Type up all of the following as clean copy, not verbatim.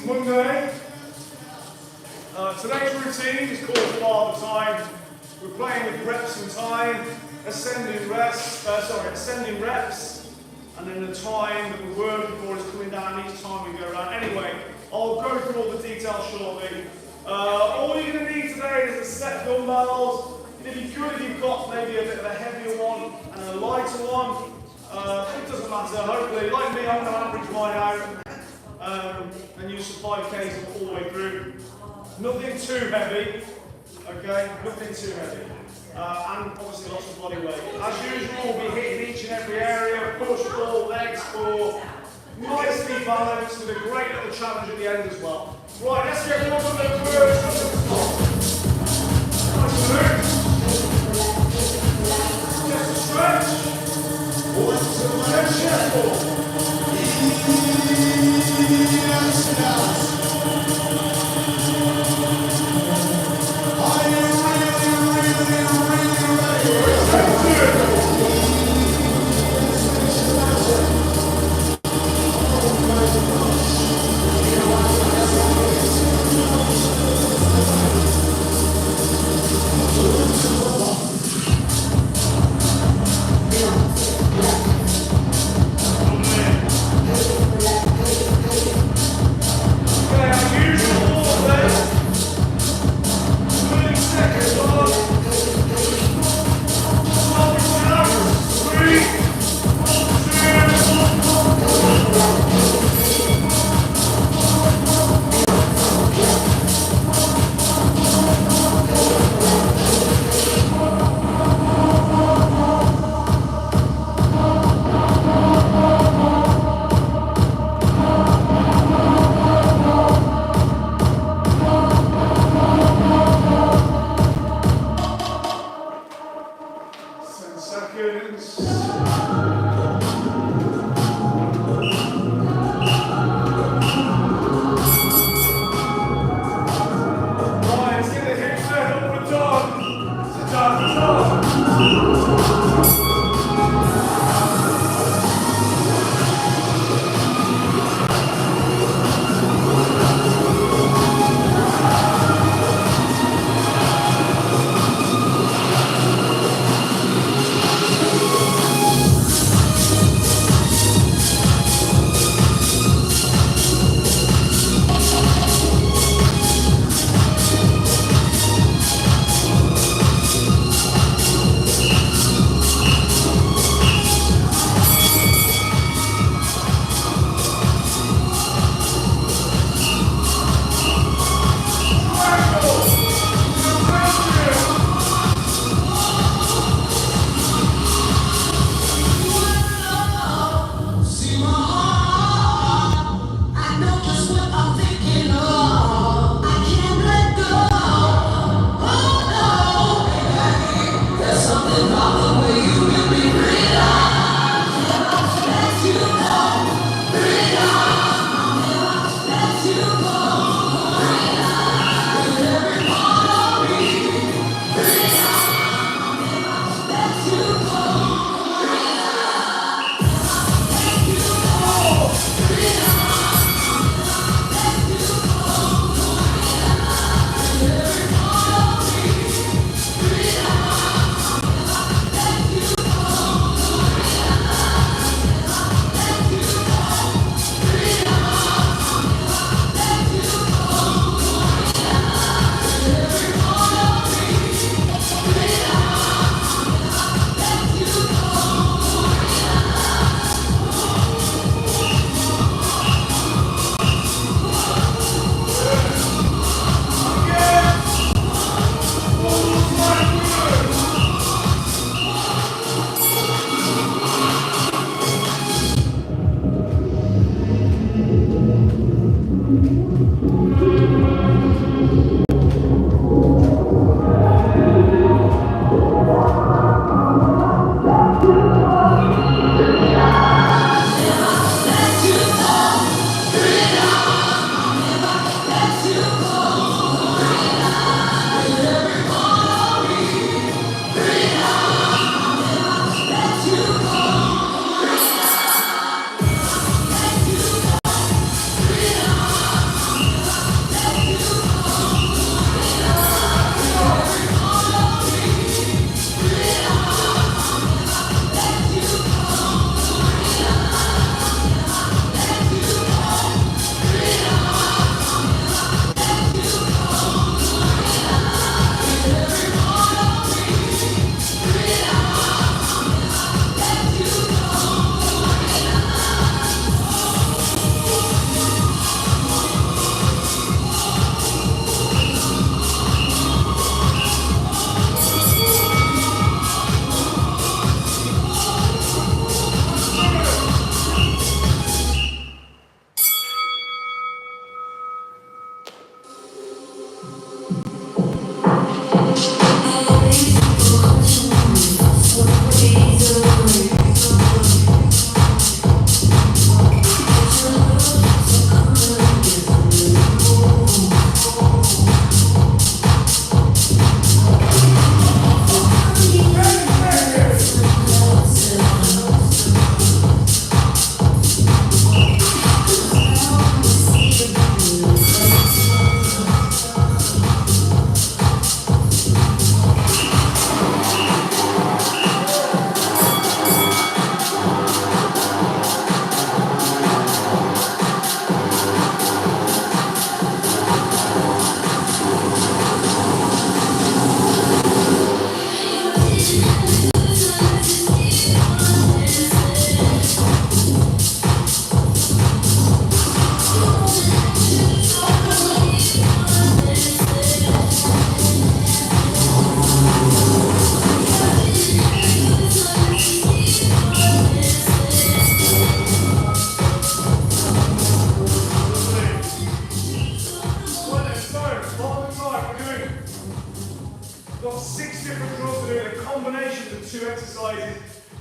Monday. Today's routine is called Father Time. We're playing with reps and time, ascending reps, and then the time that we're working for is coming down each time we go around. Anyway, I'll go through all the details shortly. All you're going to need today is a set dumbbells. It'd be good if you've got maybe a bit of a heavier one and a lighter one. It doesn't matter. Hopefully, like me, I'm going to average mine out and use some 5Ks all the way through. Nothing too heavy, okay? Nothing too heavy. And obviously lots of body weight. As usual, we'll be hitting each and every area, push, pull, legs, core. Nicely balanced with a great little challenge at the end as well. Right, let's get one of them first. Nice move. Just a stretch. And chest pull.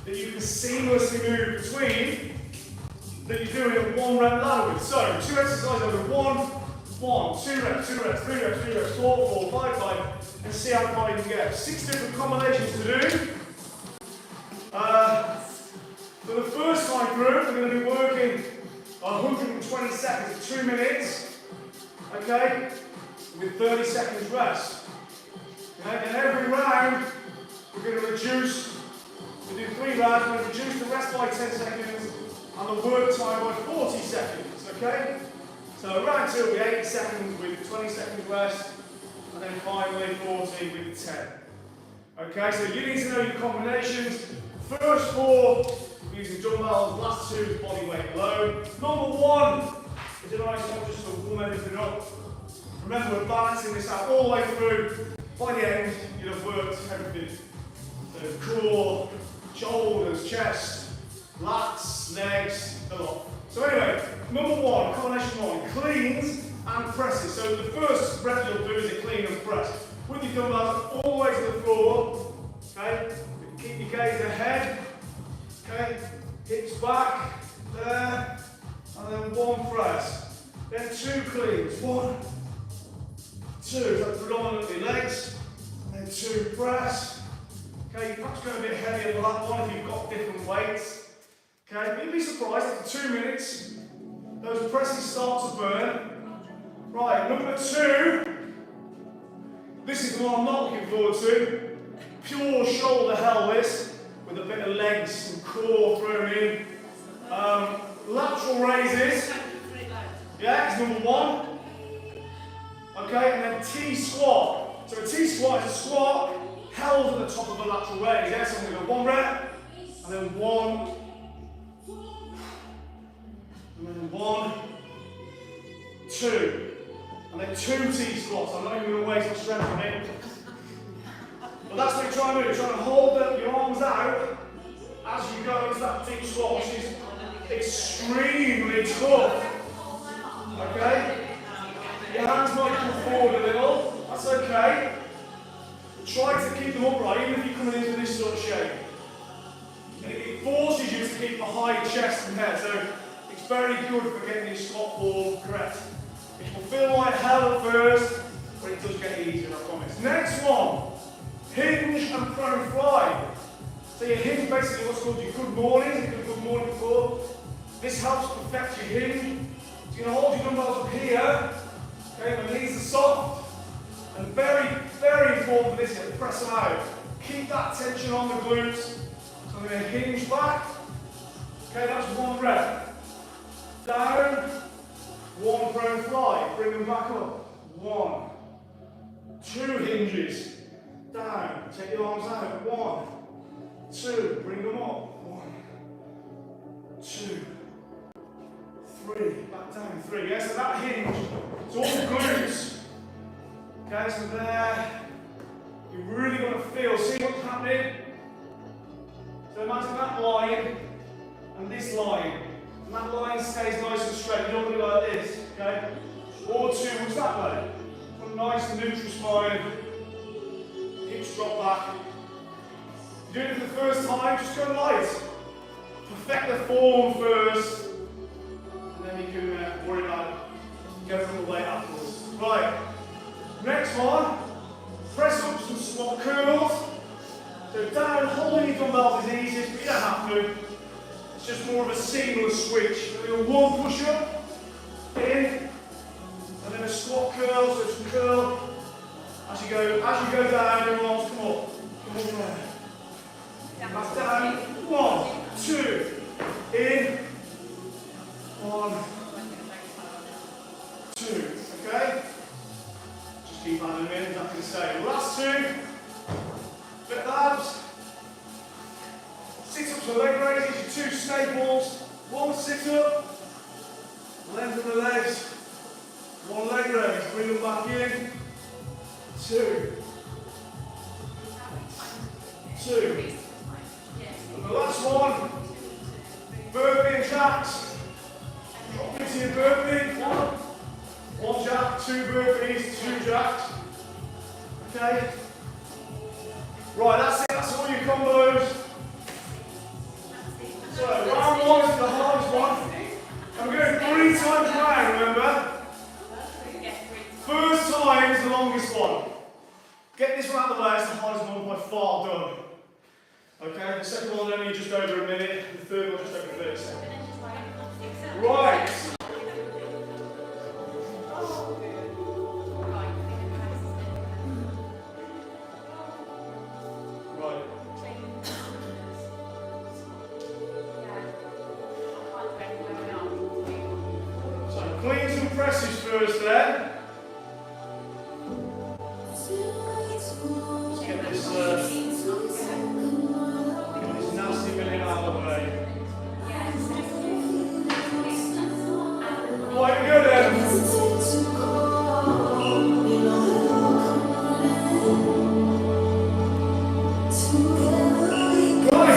that you can seamlessly move between that you're doing a 1 rep ladder with. So 2 exercises over 1, 2 reps, 3 reps, 4, 5, and see how far you can get. 6 different combinations to do. For the first time through, we're going to be working 120 seconds, 2 minutes, okay, with 30 seconds rest. Okay? And every round, we're going to reduce, we do 3 rounds, we're going to reduce the rest by 10 seconds, and the work time by 40 seconds, okay? So round 2 will be 80 seconds with 20 seconds rest, and then finally 40 with 10. Okay, so you need to know your combinations. First 4, using dumbbells, last 2 is body weight alone. Number 1 is a nice one just to warm everything up. Remember, we're balancing this out all the way through. By the end, you'll have worked everything. So core, shoulders, chest, lats, legs, a lot. So anyway, number 1, combination 1, cleans and presses. So the first rep you'll do is a clean and press. With your dumbbells all the way to the floor, okay? Keep your gaze ahead, okay? Hips back, there, and then 1 press. Then 2 cleans, 1, 2, that's predominantly legs, and then 2 press. Okay, you're perhaps going a bit heavier for that one if you've got different weights. Okay, but you'd be surprised after 2 minutes, those presses start to burn. Right, number 2, this is the one I'm not looking forward to. Pure shoulder helvis with a bit of legs and core thrown in. Lateral raises. Yeah, it's number 1. Okay, and then T squat. So a T squat is a squat held at the top of a lateral raise. Yeah, so I'm going to go 1 rep, and then 1, and then 1, 2, and then 2 T squats. I'm not even going to waste my strength on it. But that's what you're trying to do. You're trying to hold your arms out as you go into that deep squat, which is extremely tough. Okay? Your hands might come forward a little. That's okay. Try to keep them upright, even if you're coming into this sort of shape. And it forces you to keep a high chest and head. So it's very good for getting your squat form correct. It will feel like hell at first, but it does get easier, I promise. Next one. Hinge and prone fly. So your hinge basically what's called your good morning. You did good morning before. This helps perfect your hinge. So you're going to hold your dumbbells up here. Okay, my knees are soft. And very, very important for this here, press them out. Keep that tension on the glutes. So I'm going to hinge back. Okay, that's 1 rep. Down. 1 prone fly. Bring them back up. 1. 2 hinges. Down, take your arms out, 1, 2, bring them up, 1, 2, 3, back down, 3, yeah, so that hinge, it's all the glutes, okay, so there, you're really going to feel, see what's happening, so imagine that line, and this line, and that line stays nice and straight, you don't want to go like this, okay, or 2, what's that way, a nice neutral spine, hips drop back. You're doing it for the first time, just go light. Perfect the form first, and then you can worry about it. Go from the weight upwards. Right, next one, press ups and squat curls. So down, holding your dumbbells is easiest, but you don't have to. It's just more of a seamless switch. So we'll do 1 push up, in, and then a squat curl, so it's a curl. As you go down, your arms come up. Come on there. Back down. 1, 2, in. 1, 2. Okay? Just keep adding in, exactly the same. Last 2. Bit of abs. Sit ups or leg raises, your 2 staples. 1 sit up. Lengthen the legs. 1 leg raise. Bring them back in. 2. And the last one, burpee and jacks. Drop into your burpee. 1 jack, 2 burpees, 2 jacks. Okay? Right, that's it, that's all your combos. So round one is the hardest one. And we're going 3 times round, remember? First time is the longest one. Get this one out of the way, it's the hardest one by far done. Okay, the second one only just over a minute, the third one just over 30 seconds. Right. Cleans and presses first then. Let's get this nasty bit out of the way. Right, we go then. Right,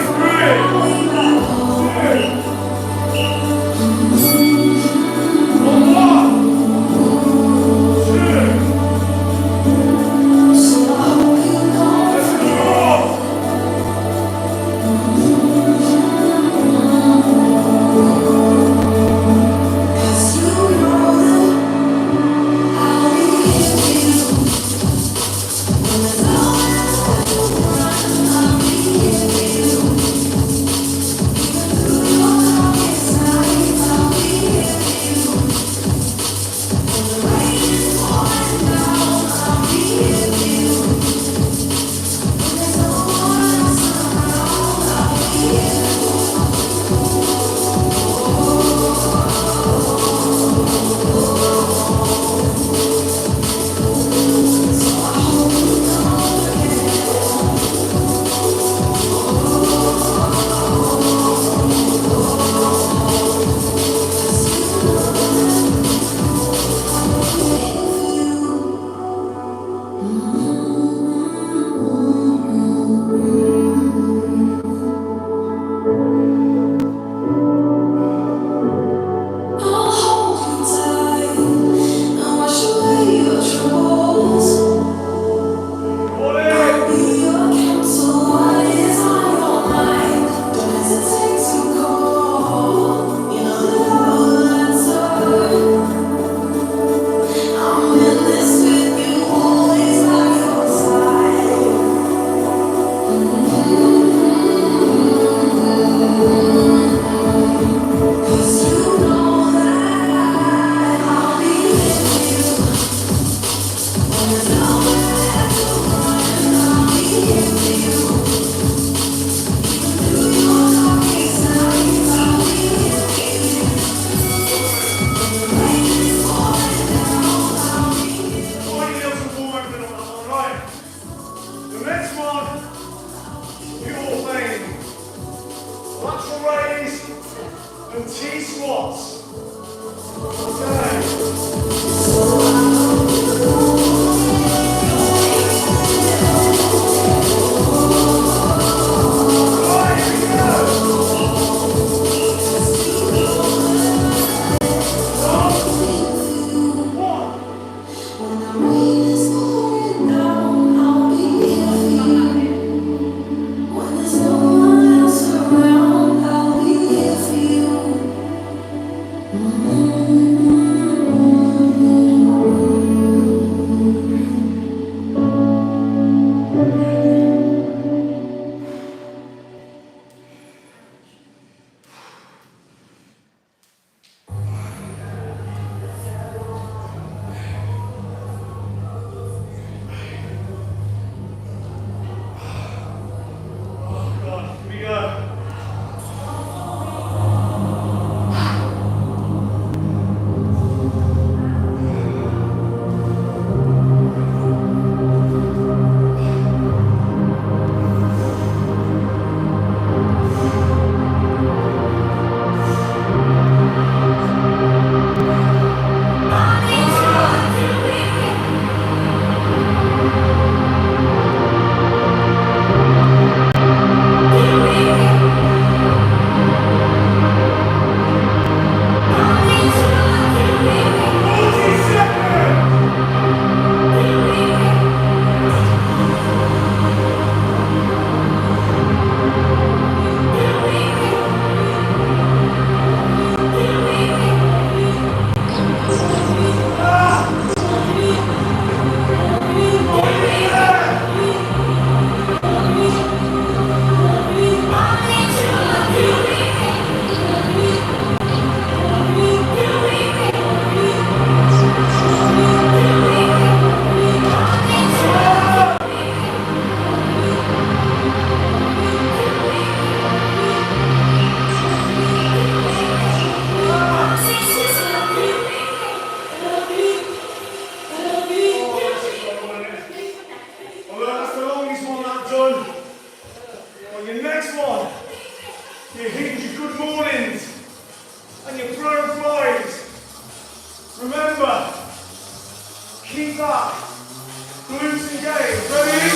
嗯。your throat flies. Remember, keep that glutes engaged. Ready?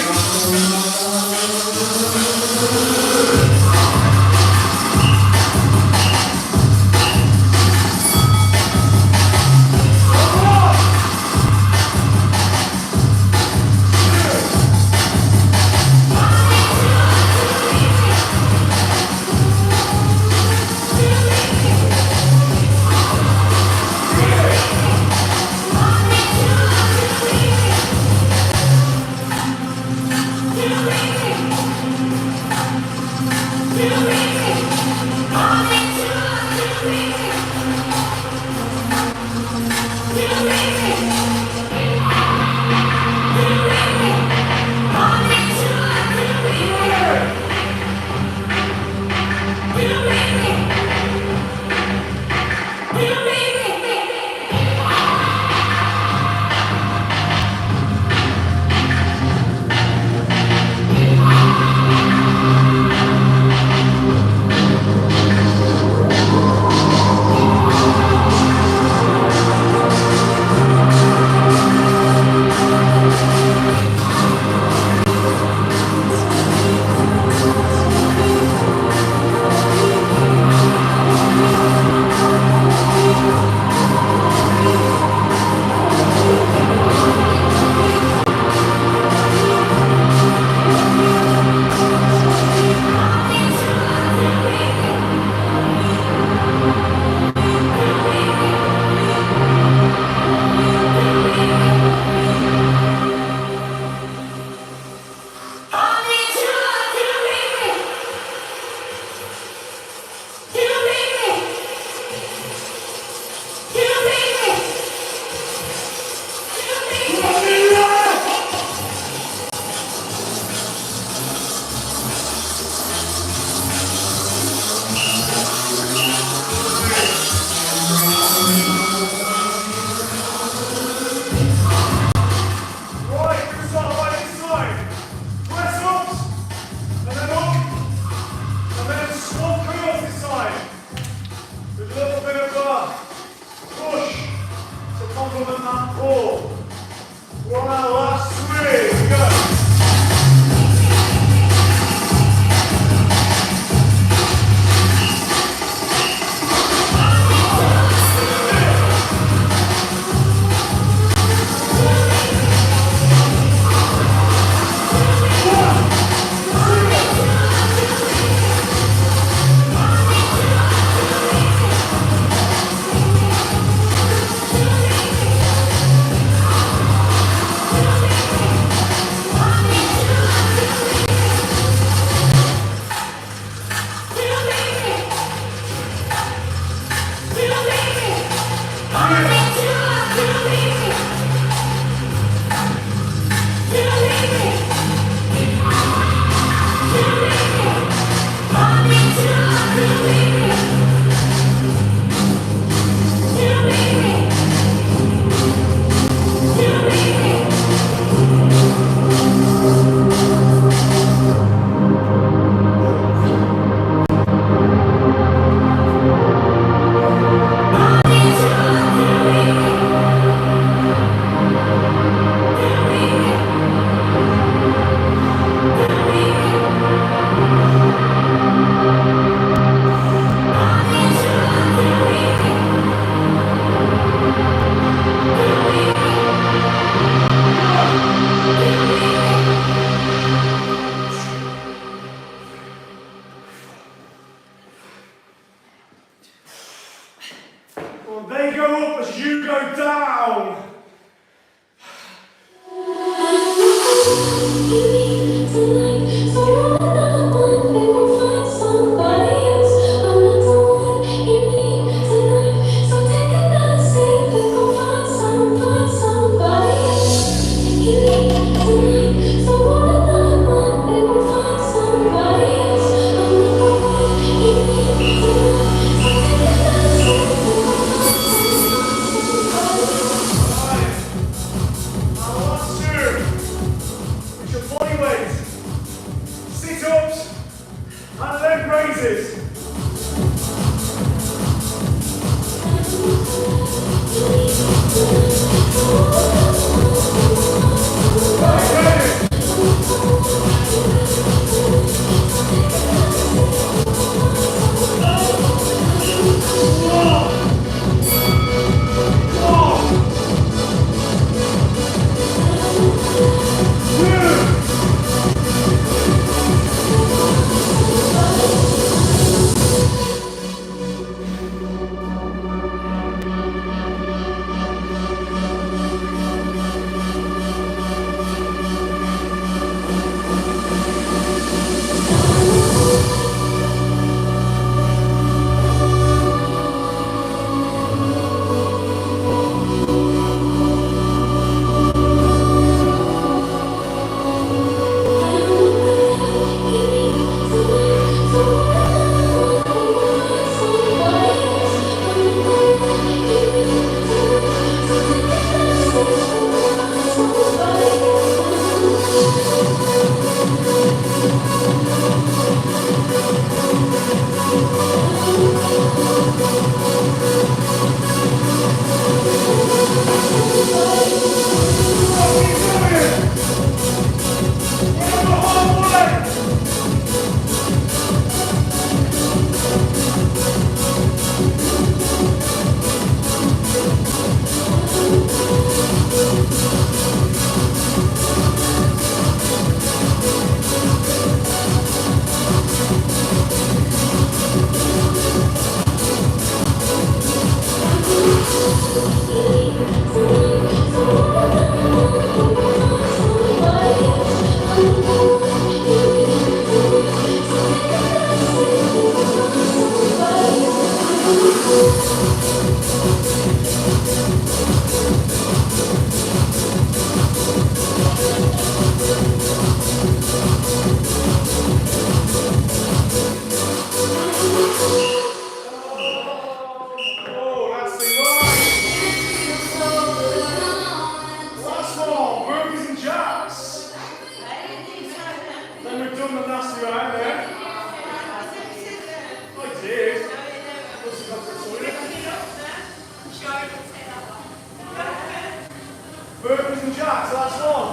Burpees and jacks, last one.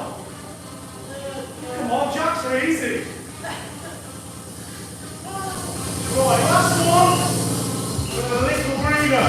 Come on, jacks are easy. Right, last one. With a little breather.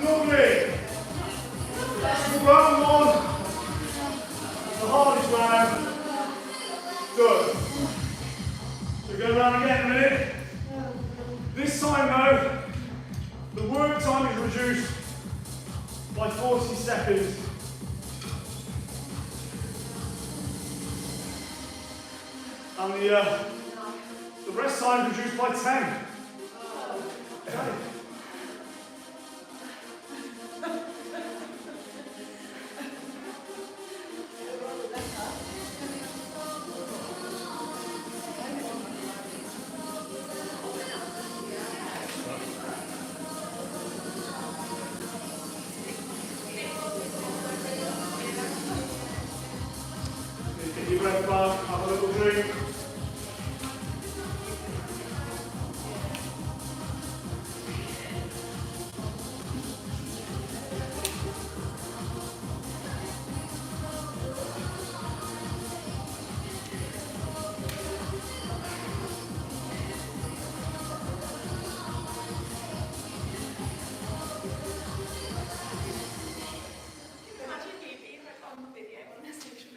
Lovely. Round one. The hardest round. Good. So go round again in a minute. This time though, the work time is reduced by 40 seconds. And the rest time is reduced by 10. Okay. Get your breath back, have a little drink.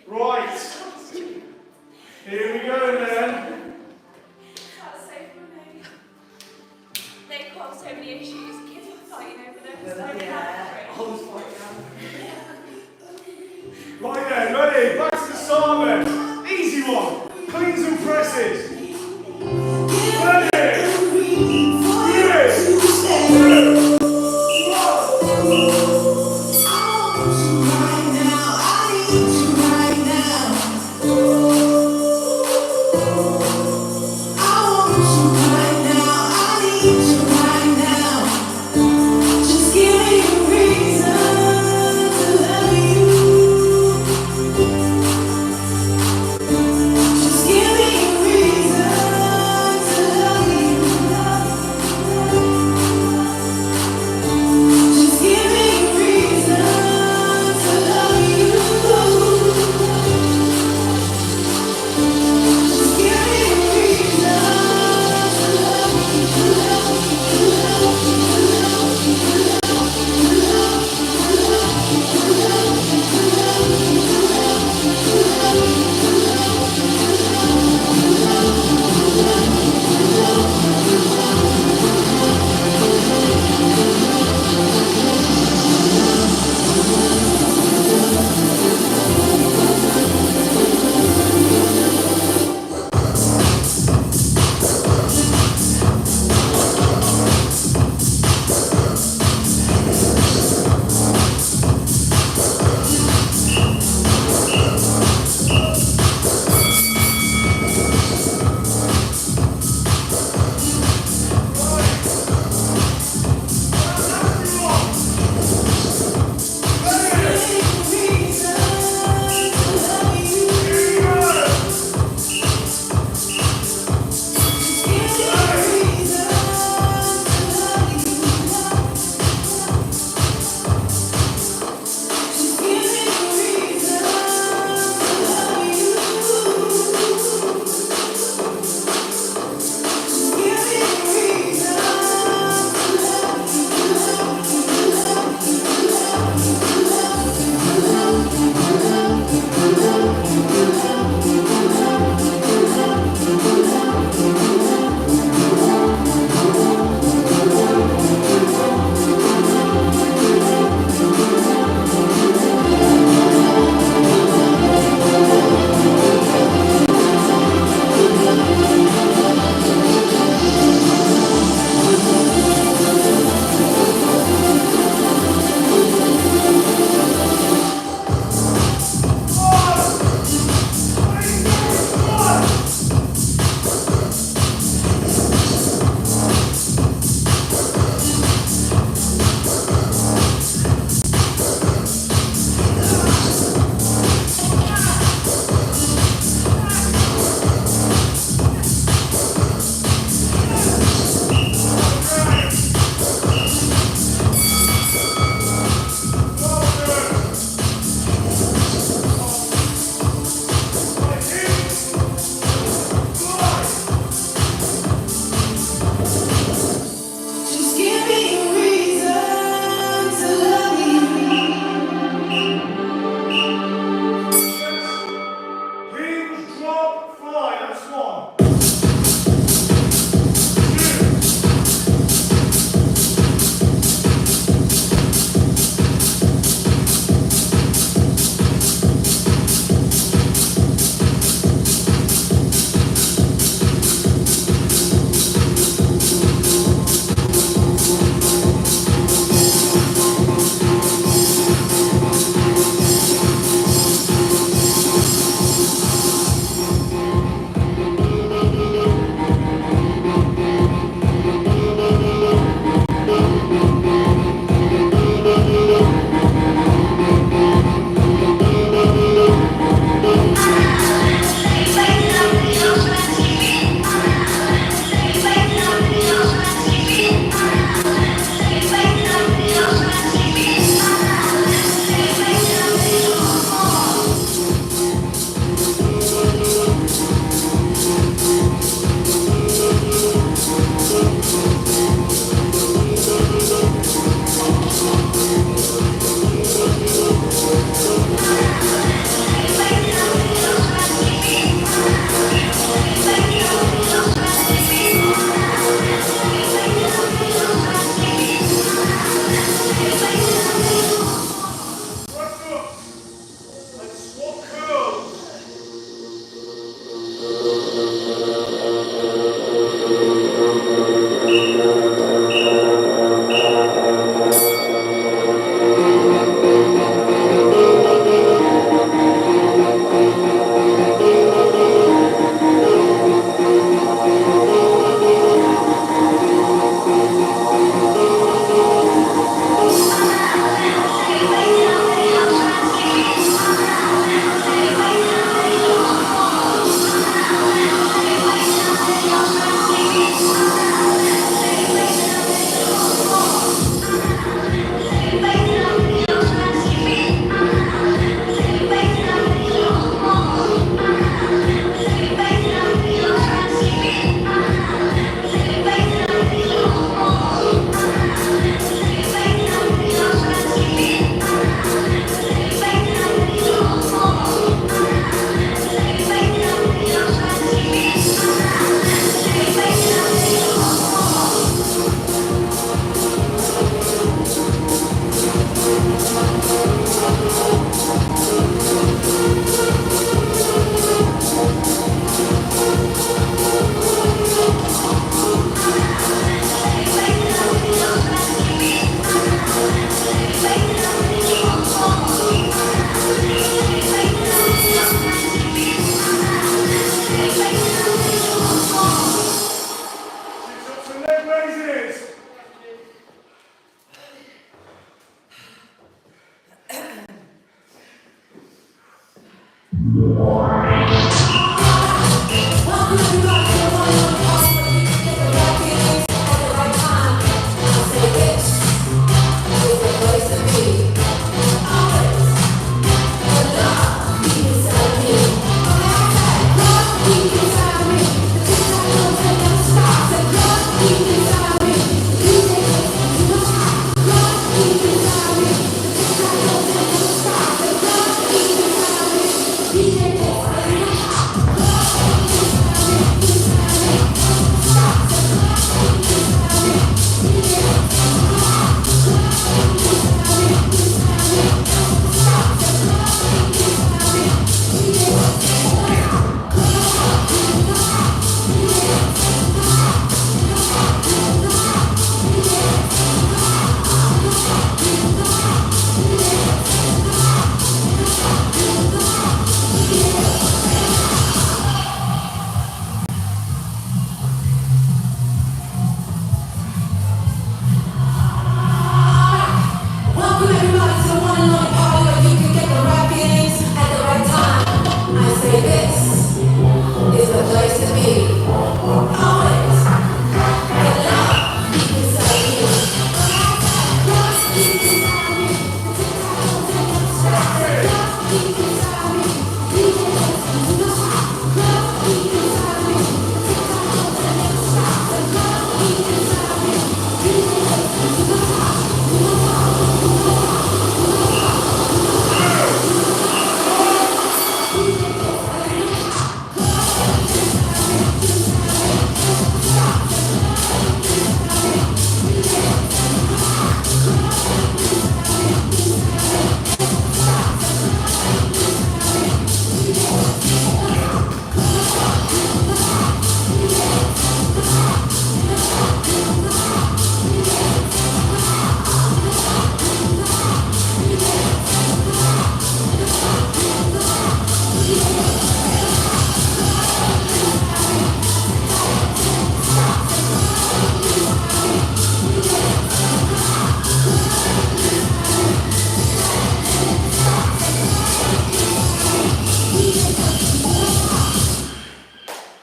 Right, here we go then. That's so funny. They've got so many issues. Kids are fighting over them. Right then, ready, back to the start then. Easy one, cleans and presses. Ready, 3, 2, 1. Just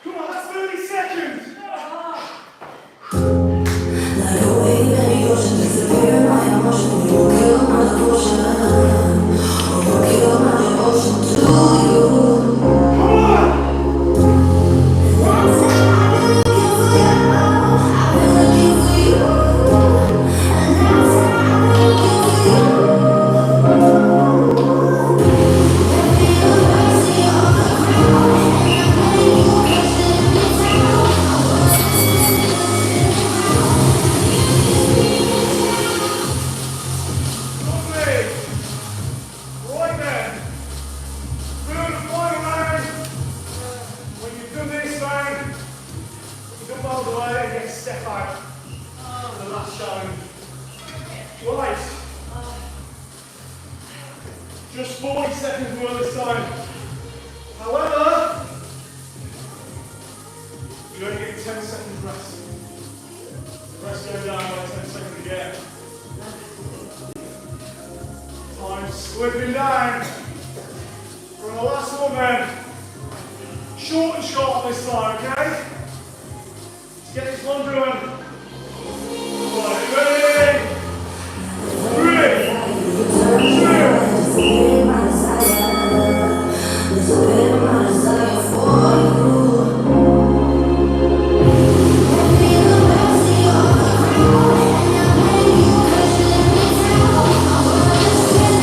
Come on, that's 30 seconds. Like a wave in the ocean, disappear my emotion. You will kill my devotion, or will kill my devotion to you. Come on. That's how I've been looking for you. I've been looking for you, and that's how I've been looking for you. Feel the mercy of the crowd, and I'm letting you question me down. Lovely. Right then. Third and final round. When you've done this round, you've done well away and get a step out. The last challenge. Right. Just 40 seconds more this time. However, you only get 10 seconds rest. The rest go down by 10 seconds again. Time slipping down. For the last one then. Short and sharp this time, okay? Let's get this one going. Right, ready? 3, 2, Disappear my desire, disappear my desire for you. Feel the mercy of the crowd, and I'm letting you question me down. I wanna spin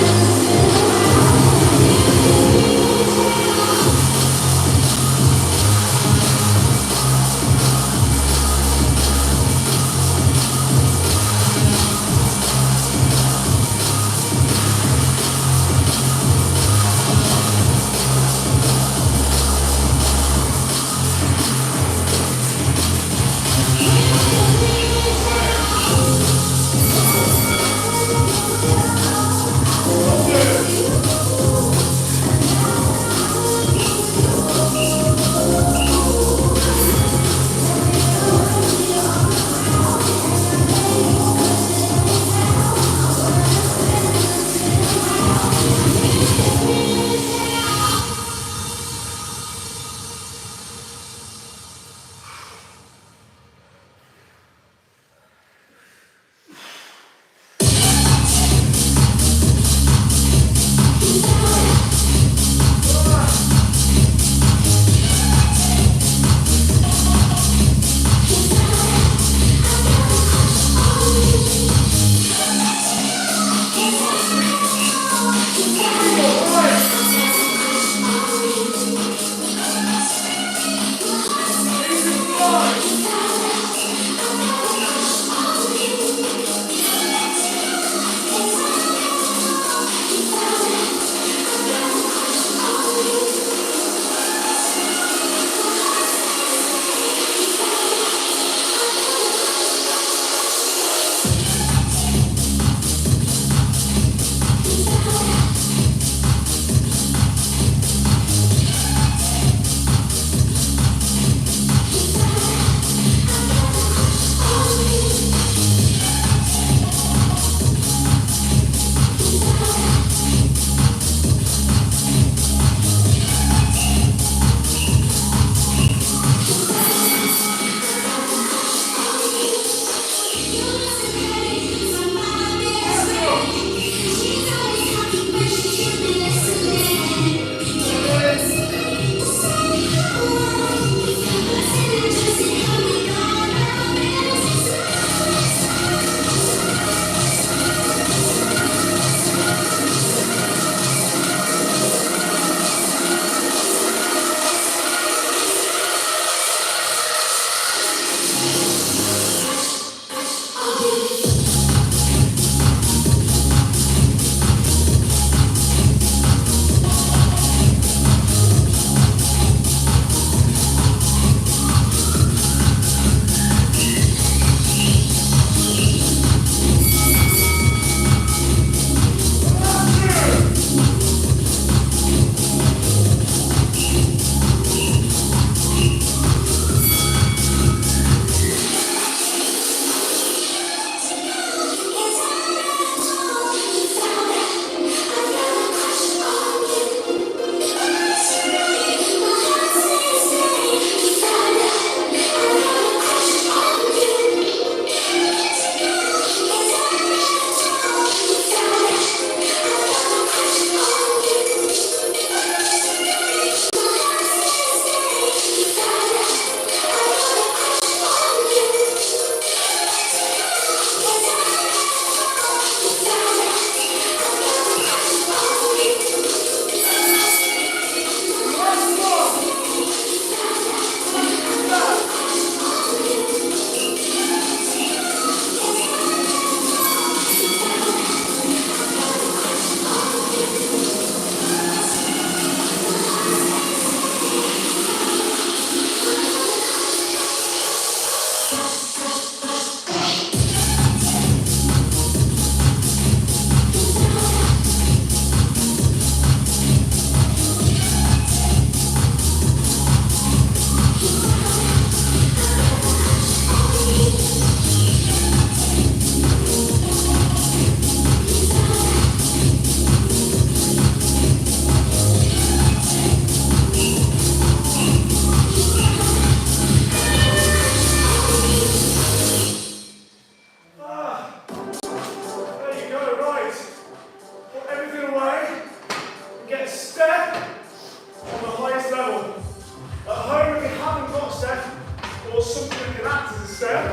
something that can act as a step,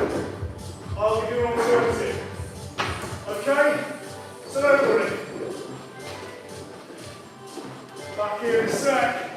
I'll give you an alternative. Okay? So don't worry. Back here in a sec.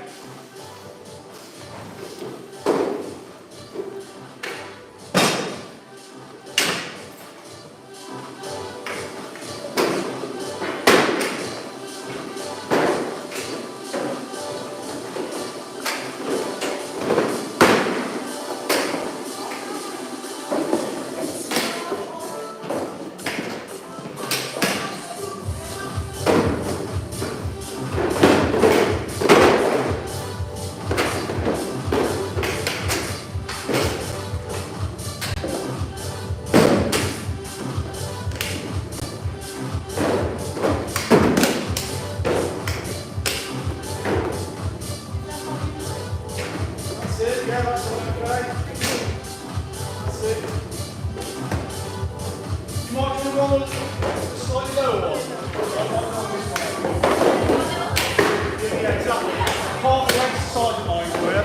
Yeah, that's okay. That's it. You might do one a slightly lower one. Yeah, exactly. Half the exercise of mine for you.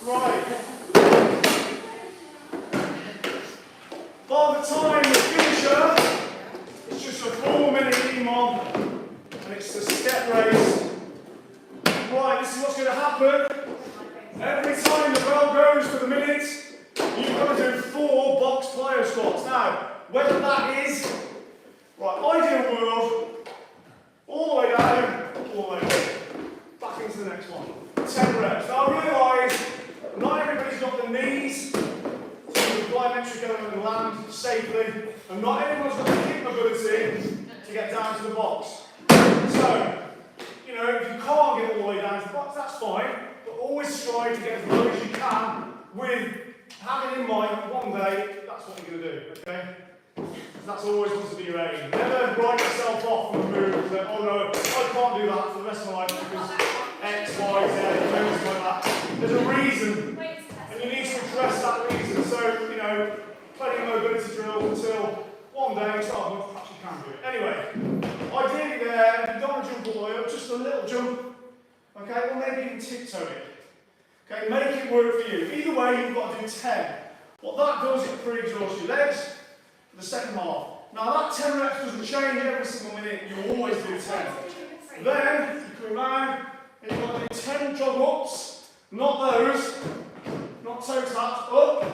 Right. By the time the finisher, it's just a 4-minute EMOM and it's the step race. Right, this is what's going to happen. Every time the bell goes for the minute, you've got to do 4 box plyo squats. Now, whether that is, right, ideal world, all the way down, all the way up, back into the next one. 10 reps. Now I realise not everybody's got the knees the plyometric element and land safely, and not everyone's got the hip mobility to get down to the box. So, you know, if you can't get all the way down to the box, that's fine, but always strive to get as low as you can with having in mind that one day, that's what you're going to do, okay? That's always wants to be your aim. Never write yourself off from a move and say, oh no, I can't do that for the rest of my life because X, Y, Z, moves like that. There's a reason. And you need to address that reason. So, you know, plenty of mobility drills until one day, 12 months, perhaps you can do it. Anyway, ideally there, if you don't want to jump all the way up, just a little jump. Okay, or maybe even tiptoe it. Okay, make it work for you. Either way, you've got to do 10. What that does, it pre-exhausts your legs for the second half. Now that 10 reps doesn't change every single minute, you always do 10. Then, you come around, and you've got to do 10 jog ups, not those. Not toe taps, up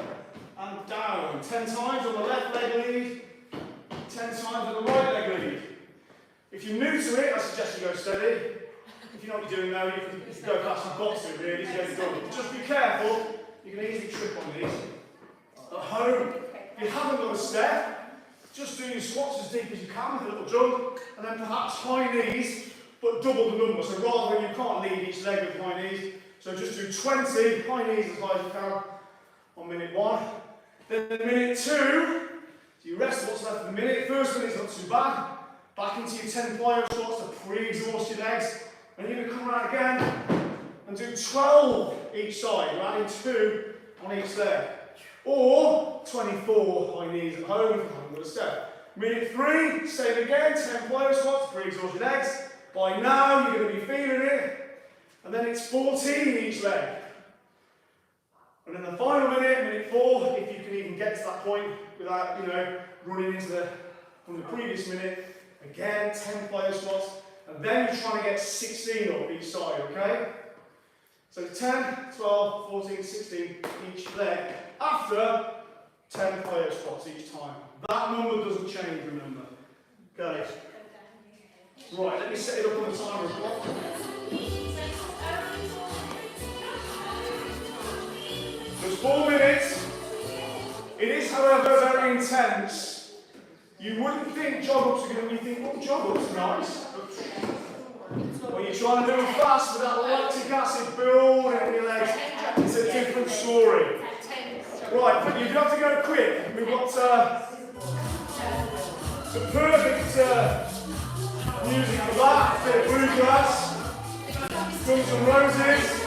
and down. 10 times on the left leg lead, 10 times on the right leg lead. If you're new to it, I suggest you go steady. If you know what you're doing now, you can go past and box it really to get it done. Just be careful, you can easily trip on these. At home, if you haven't got a step, just do your squats as deep as you can with a little jump, and then perhaps high knees, but double the number. So rather than you can't lead each leg with high knees, so just do 20 high knees as high as you can on minute 1. Then minute 2, so you rest what's left of the minute. First minute's not too bad. Back into your 10 plyo squats to pre-exhaust your legs. And you're going to come around again and do 12 each side. You're adding 2 on each leg. Or 24 high knees at home if you haven't got a step. Minute 3, same again, 10 plyo squats, pre-exhaust your legs. By now you're going to be feeling it. And then it's 14 each leg. And then the final minute, minute 4, if you can even get to that point without, you know, running into from the previous minute, again, 10 plyo squats, and then you're trying to get 16 up each side, okay? So 10, 12, 14, 16 each leg, after 10 plyo squats each time. That number doesn't change, remember. Okay. Right, let me set it up on the timer as well. There's 4 minutes. It is, however, very intense. You wouldn't think jog-ups are going to be thinking, well, jog-ups are nice. But when you're trying to do them fast with that lactic acid build in your legs, it's a different story. Right, but you have to go quick. We've got the perfect music for that. Bit of bluegrass, Guns N' Roses.